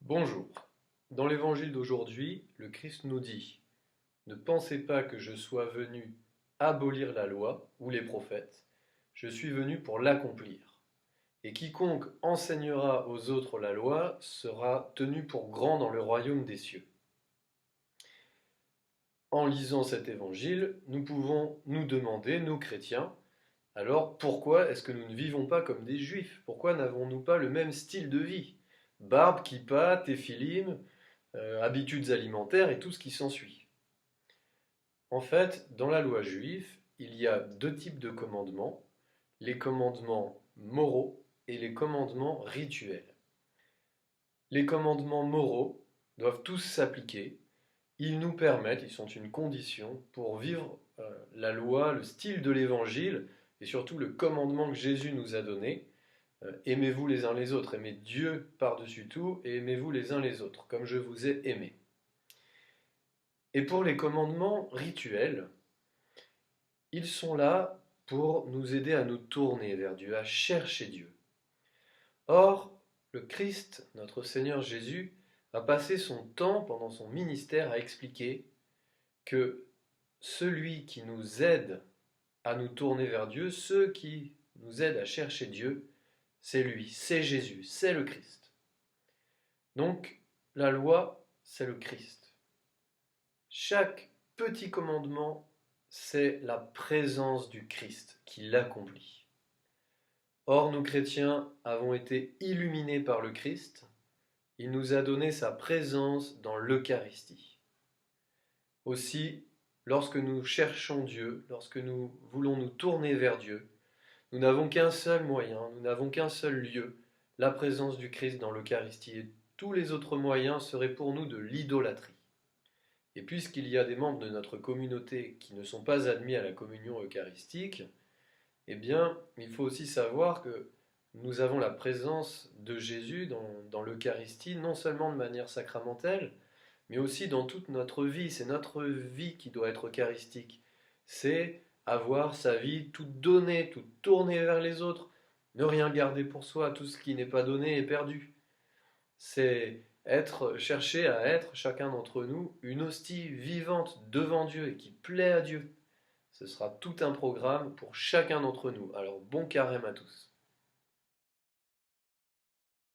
Bonjour. Dans l'évangile d'aujourd'hui, le Christ nous dit: Ne pensez pas que je sois venu abolir la loi ou les prophètes, je suis venu pour l'accomplir. Et quiconque enseignera aux autres la loi sera tenu pour grand dans le royaume des cieux. En lisant cet évangile, nous pouvons nous demander, nous chrétiens, alors pourquoi est-ce que nous ne vivons pas comme des juifs? Pourquoi n'avons-nous pas le même style de vie? Barbe, kippa, téphilim, habitudes alimentaires et tout ce qui s'ensuit. En fait, dans la loi juive, il y a deux types de commandements, les commandements moraux et les commandements rituels. Les commandements moraux doivent tous s'appliquer, ils nous permettent, ils sont une condition pour vivre la loi, le style de l'évangile et surtout le commandement que Jésus nous a donné. Aimez-vous les uns les autres, aimez Dieu par-dessus tout et aimez-vous les uns les autres, comme je vous ai aimés. Et pour les commandements rituels, ils sont là pour nous aider à nous tourner vers Dieu, à chercher Dieu. Or, le Christ, notre Seigneur Jésus, a passé son temps pendant son ministère à expliquer que celui qui nous aide à nous tourner vers Dieu, ceux qui nous aident à chercher Dieu, c'est lui, c'est Jésus, c'est le Christ. Donc, la loi, c'est le Christ. Chaque petit commandement, c'est la présence du Christ qui l'accomplit. Or, nous chrétiens avons été illuminés par le Christ. Il nous a donné sa présence dans l'Eucharistie. Aussi, lorsque nous cherchons Dieu, lorsque nous voulons nous tourner vers Dieu, nous n'avons qu'un seul moyen, nous n'avons qu'un seul lieu, la présence du Christ dans l'Eucharistie. Et tous les autres moyens seraient pour nous de l'idolâtrie. Et puisqu'il y a des membres de notre communauté qui ne sont pas admis à la communion eucharistique, eh bien, il faut aussi savoir que nous avons la présence de Jésus dans l'Eucharistie, non seulement de manière sacramentelle, mais aussi dans toute notre vie. C'est notre vie qui doit être eucharistique. C'est avoir sa vie toute donnée, toute tournée vers les autres, ne rien garder pour soi, tout ce qui n'est pas donné est perdu. C'est chercher à être, chacun d'entre nous, une hostie vivante devant Dieu et qui plaît à Dieu. Ce sera tout un programme pour chacun d'entre nous. Alors bon carême à tous.